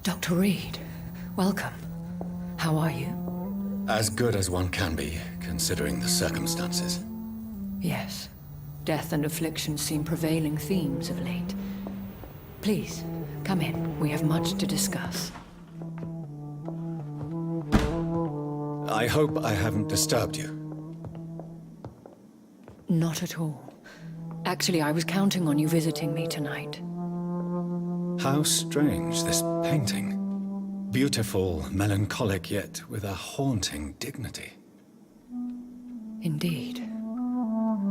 Dr. Reed, welcome. How are you? As good as one can be, considering the circumstances. Yes. Death and affliction seem prevailing themes of late. Please, come in. We have much to discuss. I hope I haven't disturbed you. Not at all. Actually, I was counting on you visiting me tonight. How strange, this painting. Beautiful, melancholic, yet with a haunting dignity. Indeed.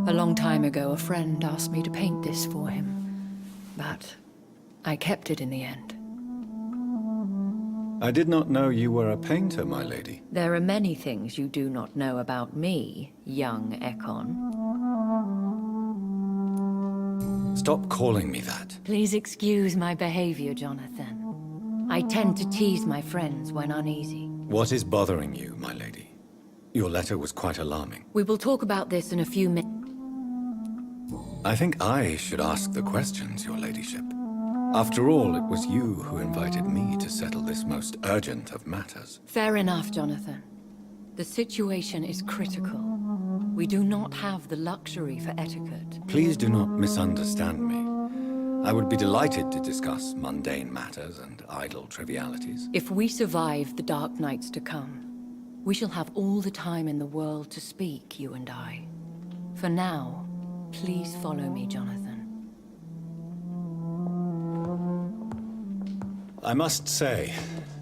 A long time ago, a friend asked me to paint this for him, but I kept it in the end. I did not know you were a painter, my lady. There are many things you do not know about me, young Ekon. Stop calling me that. Please excuse my behavior, Jonathan. I tend to tease my friends when uneasy. What is bothering you, my lady? Your letter was quite alarming. We will talk about this in a few minutes. I think I should ask the questions, your ladyship. After all, it was you who invited me to settle this most urgent of matters. Fair enough, Jonathan. The situation is critical. We do not have the luxury for etiquette. Please do not misunderstand me. I would be delighted to discuss mundane matters and idle trivialities. If we survive the dark nights to come, we shall have all the time in the world to speak, you and I. For now, please follow me, Jonathan. I must say,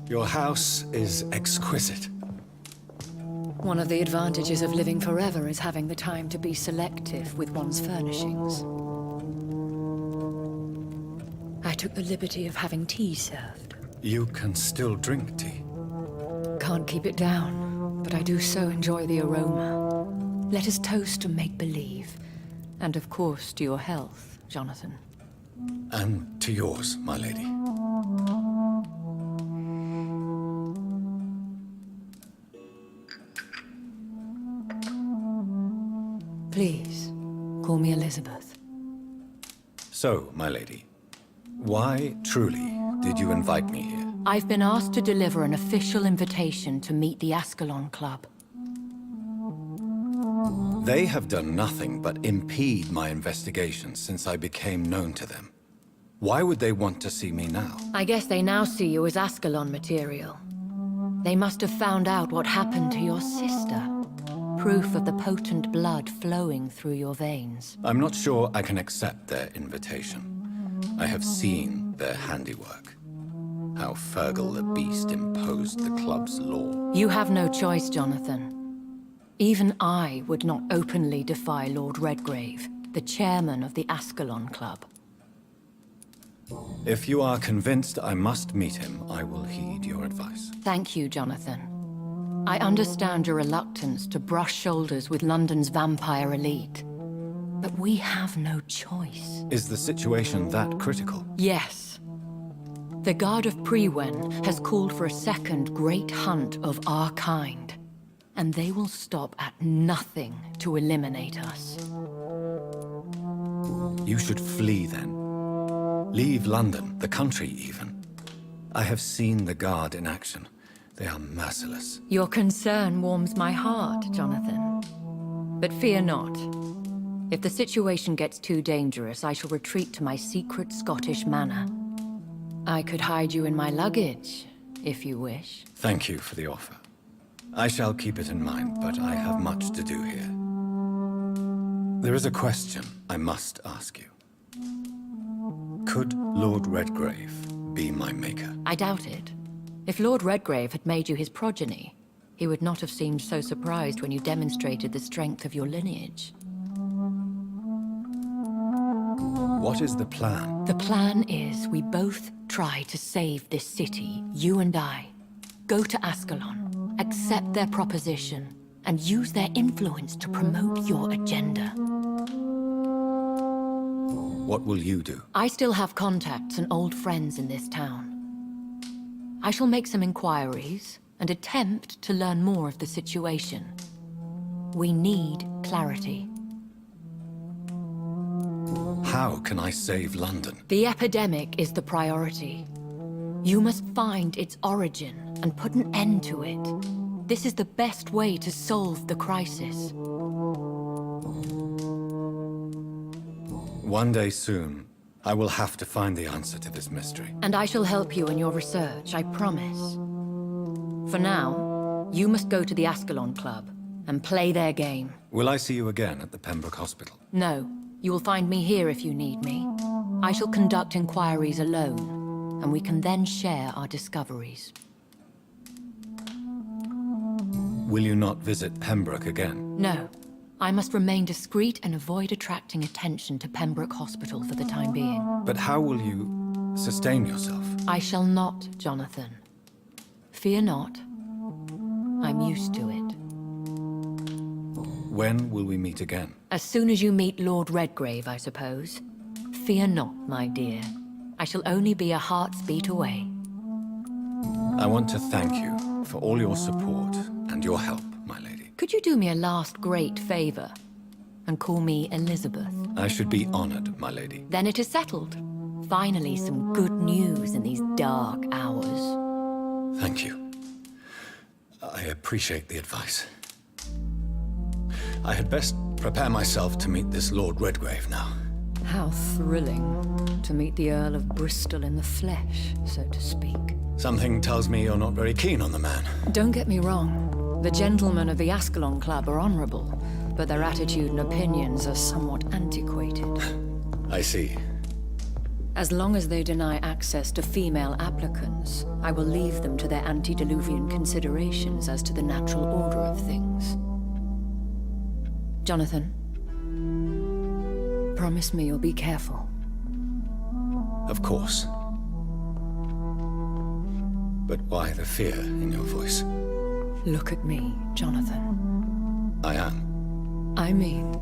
your house is exquisite. One of the advantages of living forever is having the time to be selective with one's furnishings. I took the liberty of having tea served. You can still drink tea. Can't keep it down, but I do so enjoy the aroma. Let us toast to make-believe. And of course, to your health, Jonathan. And to yours, my lady. Please, call me Elizabeth. So, my lady, why, truly, did you invite me here? I've been asked to deliver an official invitation to meet the Ascalon Club. They have done nothing but impede my investigation since I became known to them. Why would they want to see me now? I guess they now see you as Ascalon material. They must have found out what happened to your sister. Proof of the potent blood flowing through your veins. I'm not sure I can accept their invitation. I have seen their handiwork. How Fergal the Beast imposed the club's law. You have no choice, Jonathan. Even I would not openly defy Lord Redgrave, the chairman of the Ascalon Club. If you are convinced I must meet him, I will heed your advice. Thank you, Jonathan. I understand your reluctance to brush shoulders with London's vampire elite. But we have no choice. Is the situation that critical? Yes. The Guard of Prewen has called for a second great hunt of our kind. And they will stop at nothing to eliminate us. You should flee then. Leave London, the country even. I have seen the Guard in action. They are merciless. Your concern warms my heart, Jonathan. But fear not. If the situation gets too dangerous, I shall retreat to my secret Scottish manor. I could hide you in my luggage, if you wish. Thank you for the offer. I shall keep it in mind, but I have much to do here. There is a question I must ask you. Could Lord Redgrave be my maker? I doubt it. If Lord Redgrave had made you his progeny, he would not have seemed so surprised when you demonstrated the strength of your lineage. What is the plan? The plan is we both try to save this city, you and I. Go to Ascalon, accept their proposition, and use their influence to promote your agenda. What will you do? I still have contacts and old friends in this town. I shall make some inquiries, and attempt to learn more of the situation. We need clarity. How can I save London? The epidemic is the priority. You must find its origin and put an end to it. This is the best way to solve the crisis. One day soon, I will have to find the answer to this mystery. And I shall help you in your research, I promise. For now, you must go to the Ascalon Club and play their game. Will I see you again at the Pembroke Hospital? No, you will find me here if you need me. I shall conduct inquiries alone, and we can then share our discoveries. Will you not visit Pembroke again? No. I must remain discreet and avoid attracting attention to Pembroke Hospital for the time being. But how will you sustain yourself? I shall not, Jonathan. Fear not. I'm used to it. When will we meet again? As soon as you meet Lord Redgrave, I suppose. Fear not, my dear. I shall only be a heart's beat away. I want to thank you for all your support and your help, my lady. Could you do me a last great favor and call me Elizabeth? I should be honored, my lady. Then it is settled. Finally, some good news in these dark hours. Thank you. I appreciate the advice. I had best prepare myself to meet this Lord Redgrave now. How thrilling to meet the Earl of Bristol in the flesh, so to speak. Something tells me you're not very keen on the man. Don't get me wrong. The gentlemen of the Ascalon Club are honorable, but their attitude and opinions are somewhat antiquated. I see. As long as they deny access to female applicants, I will leave them to their antediluvian considerations as to the natural order of things. Jonathan, promise me you'll be careful. Of course. But why the fear in your voice? Look at me, Jonathan. I am. I mean,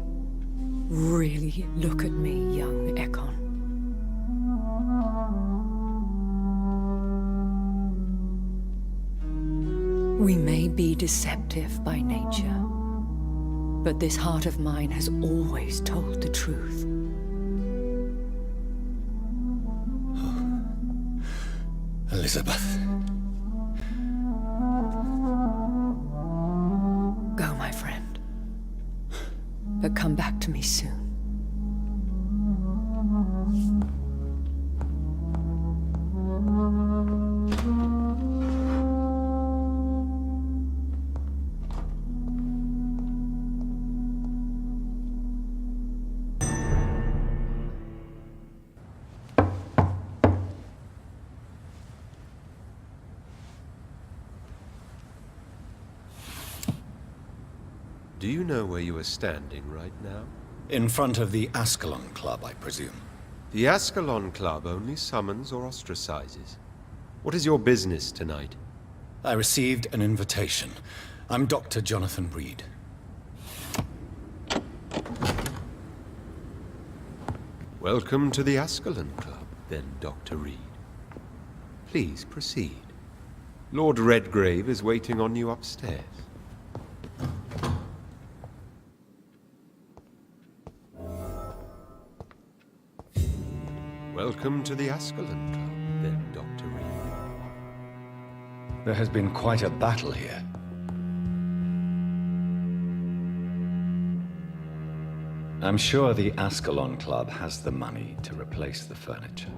really look at me, young Ekon. We may be deceptive by nature, but this heart of mine has always told the truth. Elizabeth. Go, my friend. But come back to me soon. Do you know where you are standing right now? In front of the Ascalon Club, I presume. The Ascalon Club only summons or ostracizes. What is your business tonight? I received an invitation. I'm Dr. Jonathan Reed. Welcome to the Ascalon Club, then, Dr. Reed. Please proceed. Lord Redgrave is waiting on you upstairs. Welcome to the Ascalon Club, then, Dr. Reed. There has been quite a battle here. I'm sure the Ascalon Club has the money to replace the furniture.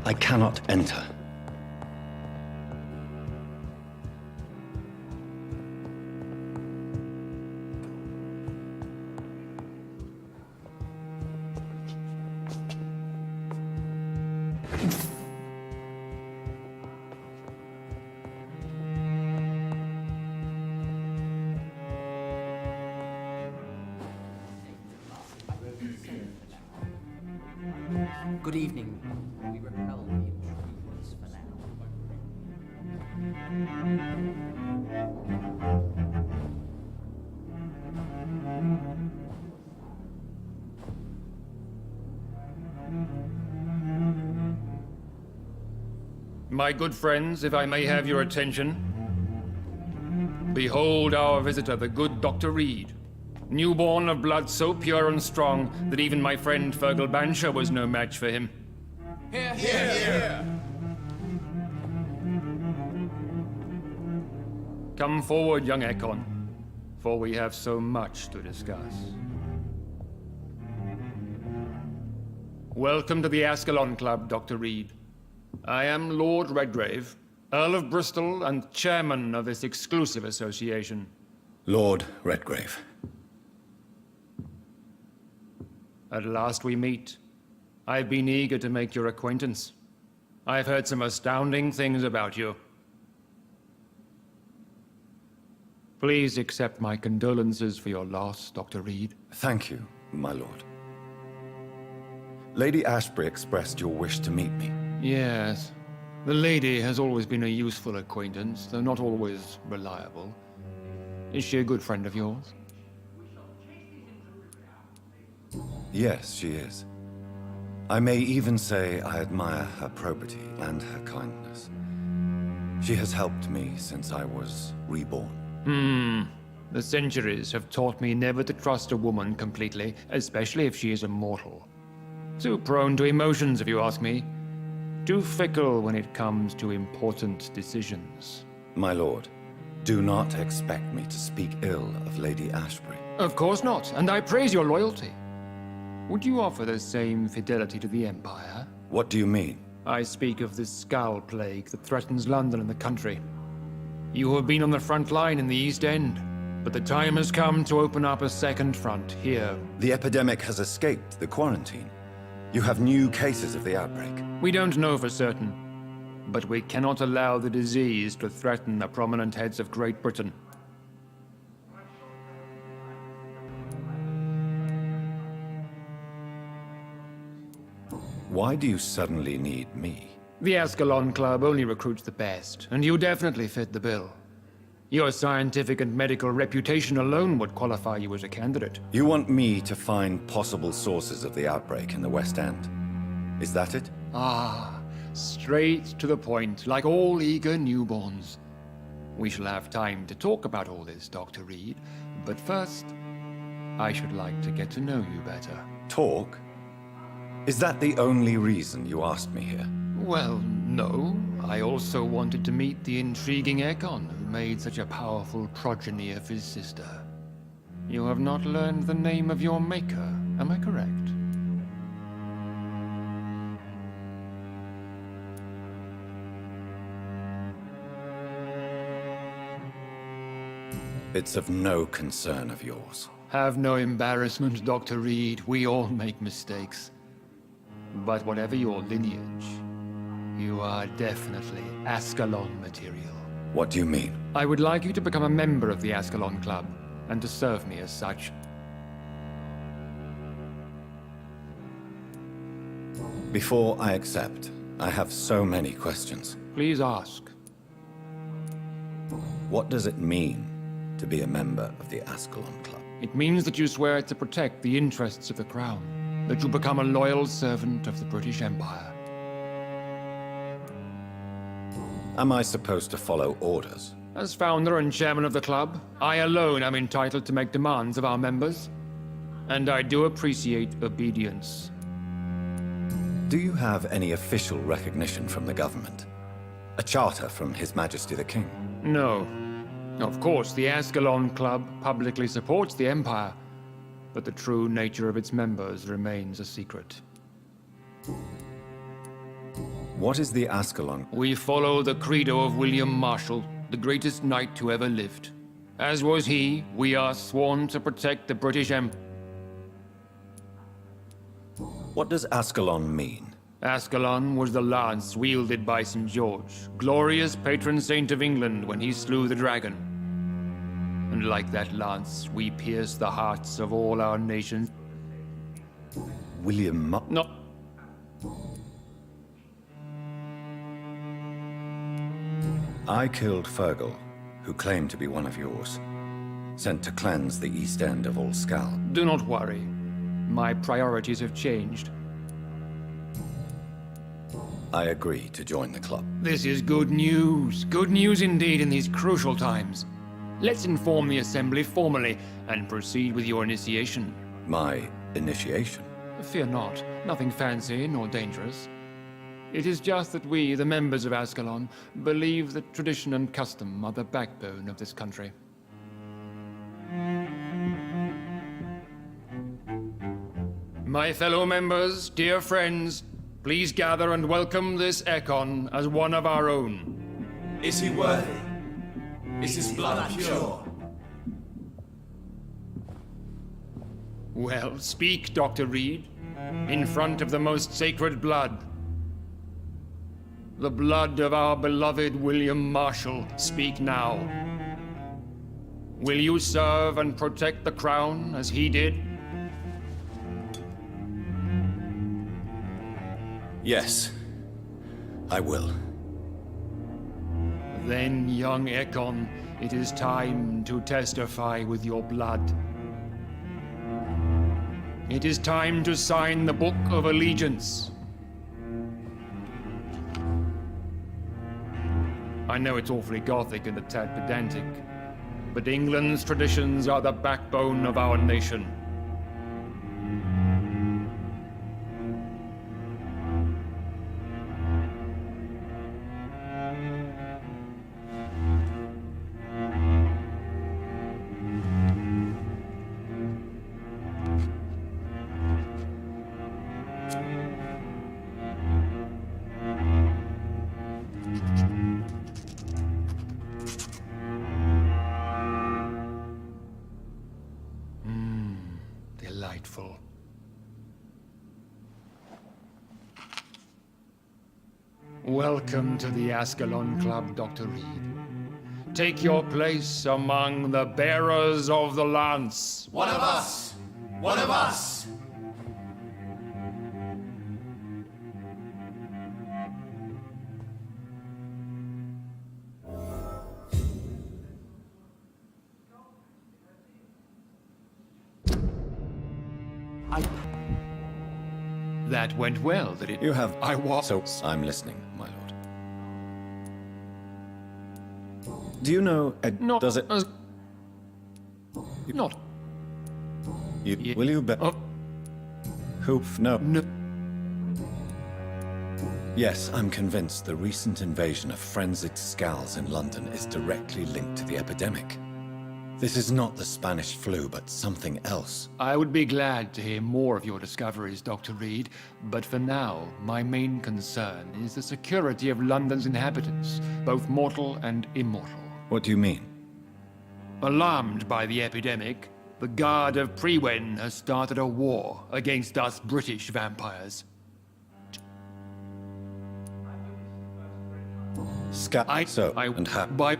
I cannot enter. Good evening. We repel the intruders for now. My good friends, if I may have your attention. Behold our visitor, the good Dr. Reed. Newborn of blood so pure and strong that even my friend Fergal Bansher was no match for him. Come forward, young Ekon, for we have so much to discuss. Welcome to the Ascalon Club, Dr. Reed. I am Lord Redgrave, Earl of Bristol and chairman of this exclusive association. Lord Redgrave. At last we meet. I've been eager to make your acquaintance. I've heard some astounding things about you. Please accept my condolences for your loss, Dr. Reed. Thank you, my lord. Lady Ashbury expressed your wish to meet me. Yes. The lady has always been a useful acquaintance, though not always reliable. Is she a good friend of yours? Yes, she is. I may even say I admire her probity and her kindness. She has helped me since I was reborn. The centuries have taught me never to trust a woman completely, especially if she is a mortal. Too prone to emotions, if you ask me. Too fickle when it comes to important decisions. My lord, do not expect me to speak ill of Lady Ashbury. Of course not, and I praise your loyalty. Would you offer the same fidelity to the Empire? What do you mean? I speak of the Skull Plague that threatens London and the country. You have been on the front line in the East End, but the time has come to open up a second front here. The epidemic has escaped the quarantine. You have new cases of the outbreak. We don't know for certain, but we cannot allow the disease to threaten the prominent heads of Great Britain. Why do you suddenly need me? The Ascalon Club only recruits the best, and you definitely fit the bill. Your scientific and medical reputation alone would qualify you as a candidate. You want me to find possible sources of the outbreak in the West End. Is that it? Ah, straight to the point, like all eager newborns. We shall have time to talk about all this, Dr. Reed, but first, I should like to get to know you better. Talk? Is that the only reason you asked me here? Well, no. I also wanted to meet the intriguing Ekon, who made such a powerful progeny of his sister. You have not learned the name of your maker, am I correct? It's of no concern of yours. Have no embarrassment, Dr. Reed. We all make mistakes. But whatever your lineage, you are definitely Ascalon material. What do you mean? I would like you to become a member of the Ascalon Club, and to serve me as such. Before I accept, I have so many questions. Please ask. What does it mean to be a member of the Ascalon Club? It means that you swear to protect the interests of the Crown, that you become a loyal servant of the British Empire. Am I supposed to follow orders? As founder and chairman of the club, I alone am entitled to make demands of our members. And I do appreciate obedience. Do you have any official recognition from the government? A charter from His Majesty the King? No. Of course, the Ascalon Club publicly supports the Empire, but the true nature of its members remains a secret. What is the Ascalon? We follow the credo of William Marshall, the greatest knight who ever lived. As was he, we are sworn to protect the British Empire. What does Ascalon mean? Ascalon was the lance wielded by St. George, glorious patron saint of England when he slew the dragon. And like that lance, we pierce the hearts of all our nations. William No. I killed Fergal, who claimed to be one of yours. Sent to cleanse the east end of All Skull. Do not worry. My priorities have changed. I agree to join the club. This is good news. Good news indeed in these crucial times. Let's inform the Assembly formally and proceed with your initiation. My initiation? Fear not. Nothing fancy nor dangerous. It is just that we, the members of Ascalon, believe that tradition and custom are the backbone of this country. My fellow members, dear friends, please gather and welcome this Ekon as one of our own. Is he worthy? Is his blood pure? Well, speak, Dr. Reed, in front of the most sacred blood. The blood of our beloved William Marshall, speak now. Will you serve and protect the crown as he did? Yes, I will. Then, young Ekon, it is time to testify with your blood. It is time to sign the Book of Allegiance. I know it's awfully gothic and a tad pedantic, but England's traditions are the backbone of our nation. Delightful. Welcome to the Ascalon Club, Dr. Reed. Take your place among the bearers of the lance. One of us! One of us! That went well, did it? You have... I was... So, I'm listening, my lord. Do you know... Not does it... as... Not... Will you bet... Oh, Hoof, no. no. Yes, I'm convinced the recent invasion of frenzied Skulls in London is directly linked to the epidemic. This is not the Spanish flu, but something else. I would be glad to hear more of your discoveries, Dr. Reed, but for now, my main concern is the security of London's inhabitants, both mortal and immortal. What do you mean? Alarmed by the epidemic, the Guard of Prewen has started a war against us British vampires. And how... By...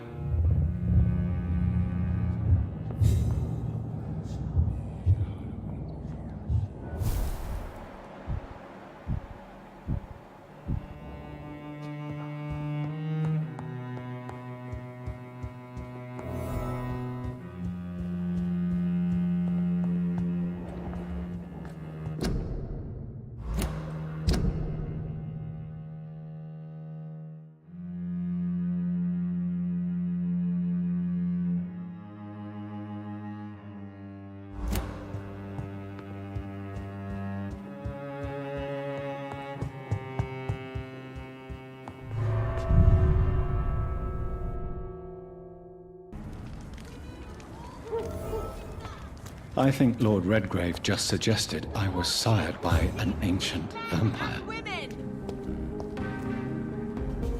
I think Lord Redgrave just suggested I was sired by an ancient vampire.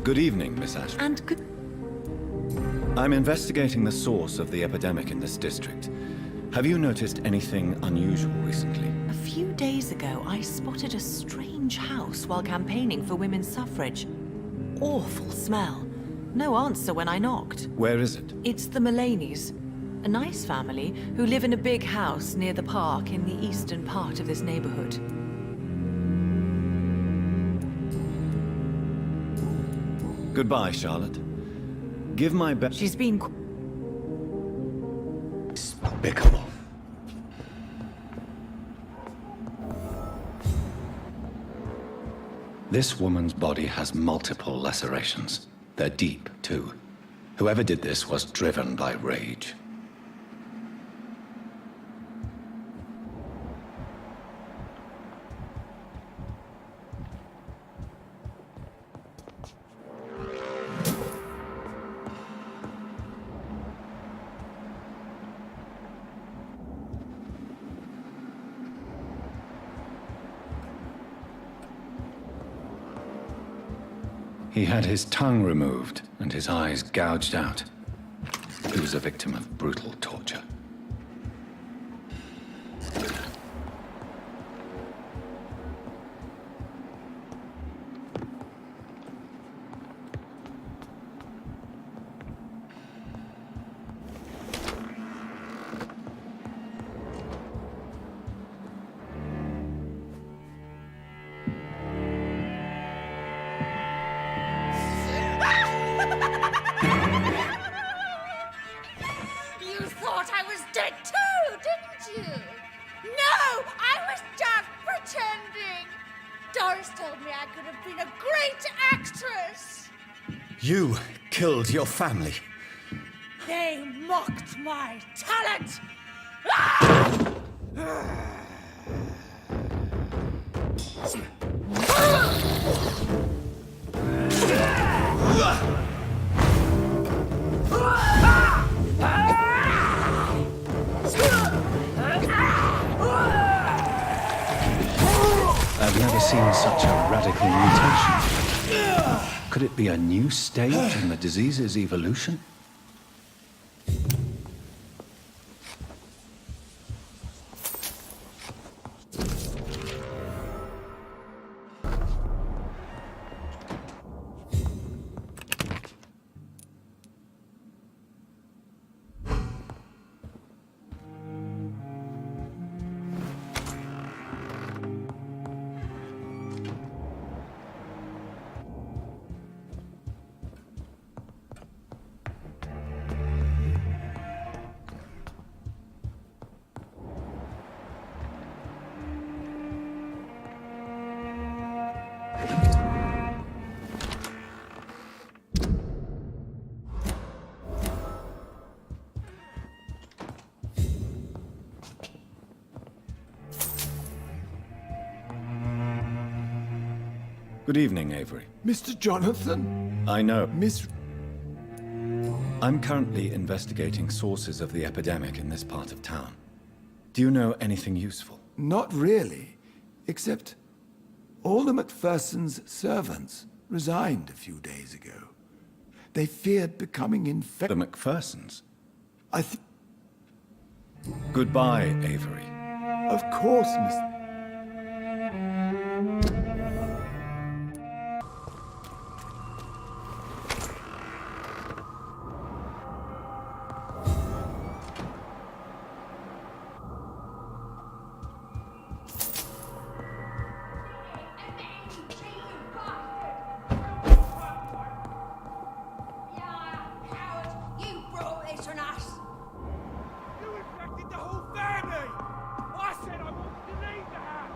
Good evening, Miss Ashby. And good... I'm investigating the source of the epidemic in this district. Have you noticed anything unusual recently? A few days ago, I spotted a strange house while campaigning for women's suffrage. Awful smell. No answer when I knocked. Where is it? It's the Mullaneys, a nice family who live in a big house near the park in the eastern part of this neighborhood. Goodbye, Charlotte. Give my best. She's been... Despicable. This woman's body has multiple lacerations. They're deep, too. Whoever did this was driven by rage. He had his tongue removed and his eyes gouged out. He was a victim of brutal torture. You thought I was dead too, didn't you? No, I was just pretending. Doris told me I could have been a great actress. You killed your family. They mocked my talent. I've never seen such a radical mutation. Could it be a new stage in the disease's evolution? Good evening, Avery. Mr. Jonathan? I know. Miss... I'm currently investigating sources of the epidemic in this part of town. Do you know anything useful? Not really. Except all the MacPherson's servants resigned a few days ago. They feared becoming The infected. MacPhersons? I Goodbye, Avery. Of course, Miss... You brought this on us. You infected the whole family! I said I wanted to leave the house!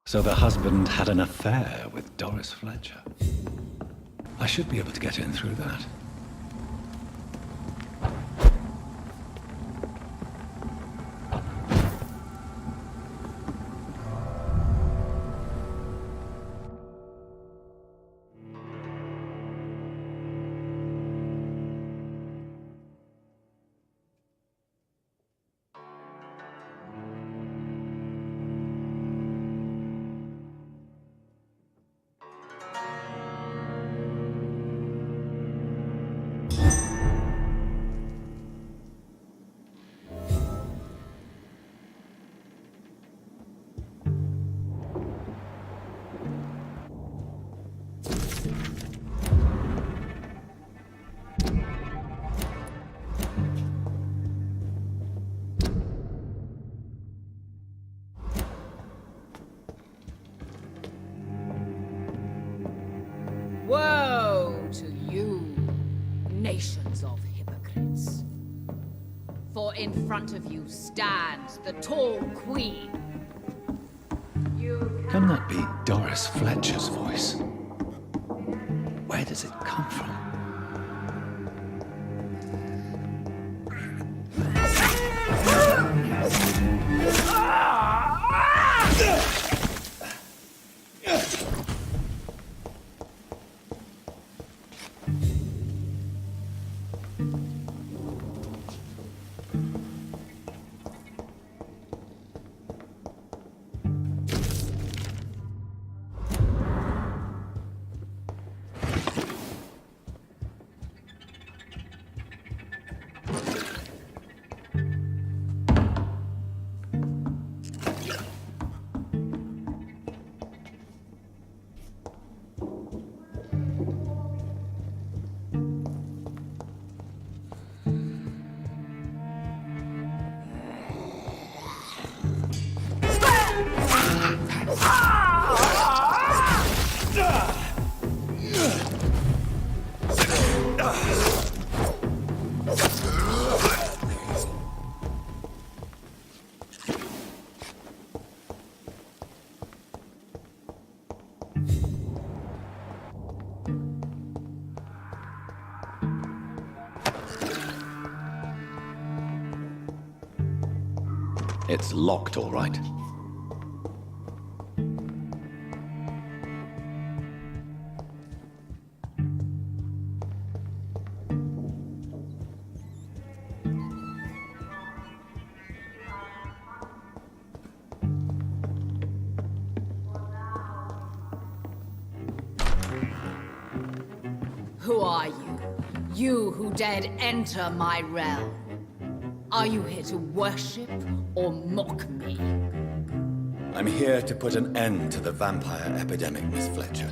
So the husband had an affair with Doris Fletcher. I should be able to get in through that. Woe to you, nations of hypocrites. For in front of you stands the tall queen. Can that be Doris Fletcher's voice? Where does it come from? It's locked, all right. Who are you? You who dared enter my realm. Are you here to worship or mock me? I'm here to put an end to the vampire epidemic, Miss Fletcher.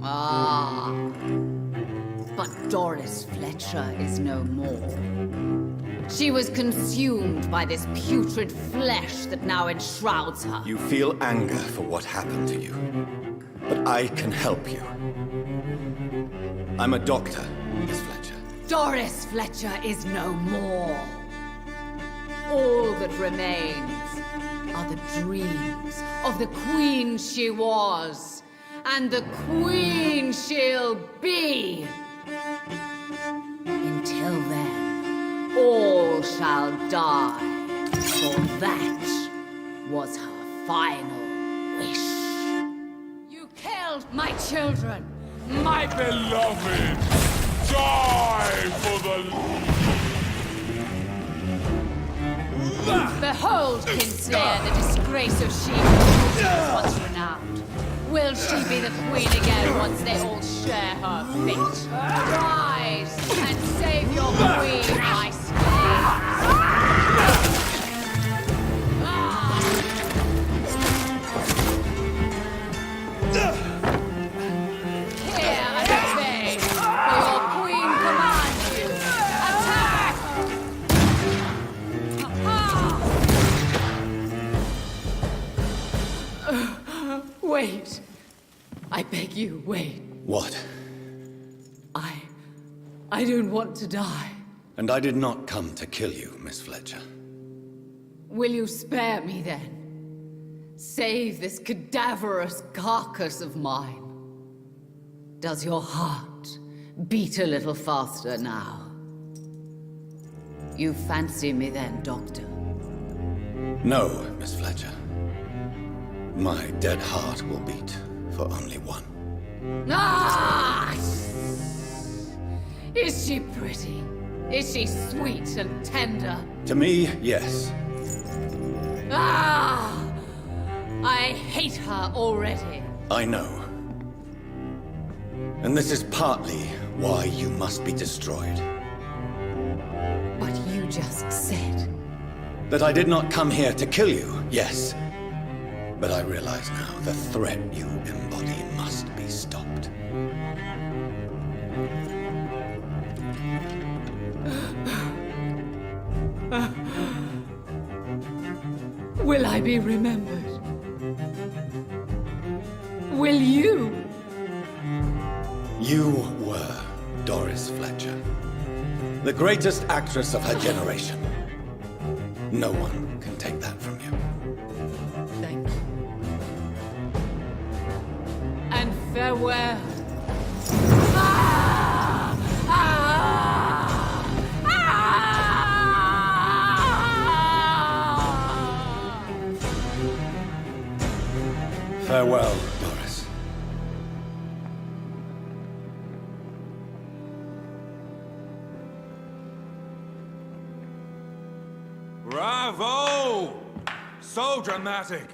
Ah. But Doris Fletcher is no more. She was consumed by this putrid flesh that now enshrouds her. You feel anger for what happened to you. But I can help you. I'm a doctor, Miss Fletcher. Doris Fletcher is no more. All that remains are the dreams of the queen she was, and the queen she'll be. Until then, all shall die, for that was her final wish. You killed my children. My beloved, die for the... Behold, Kinslayer, the disgrace of she who was once renowned. Will she be the queen again once they all share her fate? Rise and save your queen, I Hear and obey, for your queen commands you. Attack! Wait. I beg you, wait. What? I don't want to die. And I did not come to kill you, Miss Fletcher. Will you spare me then? Save this cadaverous carcass of mine. Does your heart beat a little faster now? You fancy me then, Doctor? No, Miss Fletcher. My dead heart will beat for only one. Ah! Is she pretty? Is she sweet and tender? To me, yes. Ah! I hate her already. I know. And this is partly why you must be destroyed. But you just said... That I did not come here to kill you, yes. But I realize now the threat you embody must be stopped. Will I be remembered? Will you You were Doris Fletcher, the greatest actress of her generation. No one can take that from you. Thank you. And farewell. Farewell, Doris. Bravo! So dramatic.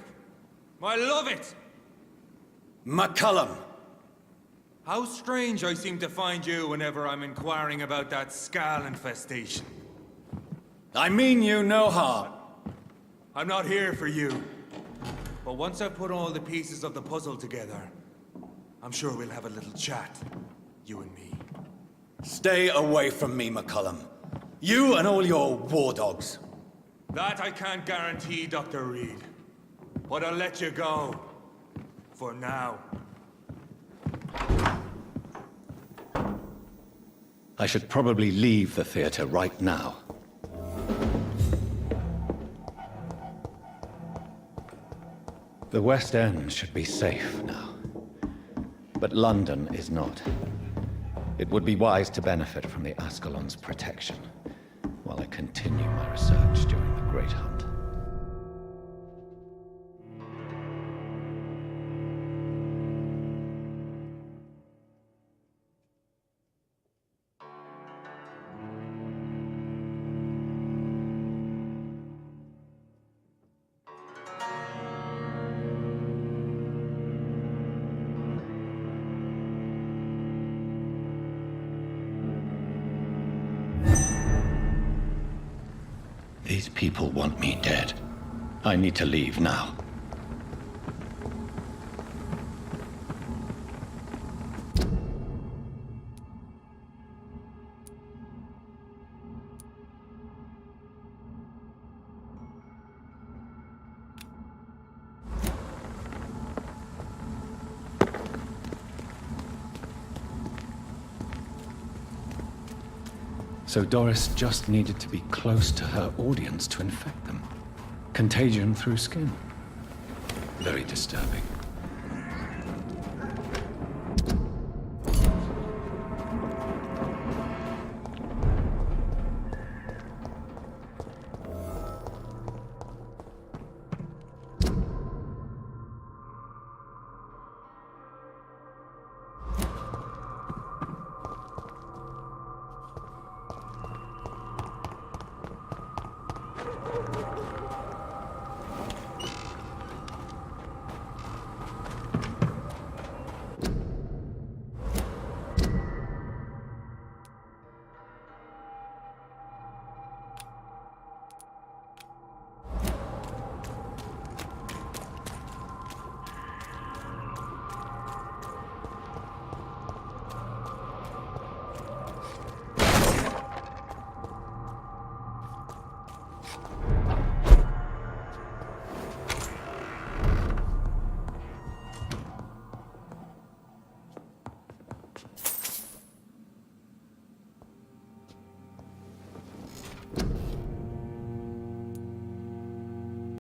I love it. McCullum! How strange I seem to find you whenever I'm inquiring about that skull infestation. I mean you no harm. I'm not here for you. But once I've put all the pieces of the puzzle together, I'm sure we'll have a little chat, you and me. Stay away from me, McCullum. You and all your war dogs. That I can't guarantee, Dr. Reed. But I'll let you go. For now. I should probably leave the theater right now. The West End should be safe now. But London is not. It would be wise to benefit from the Ascalon's protection, while I continue my research during the Great Hunt. These people want me dead. I need to leave now. So Doris just needed to be close to her audience to infect them. Contagion through skin. Very disturbing.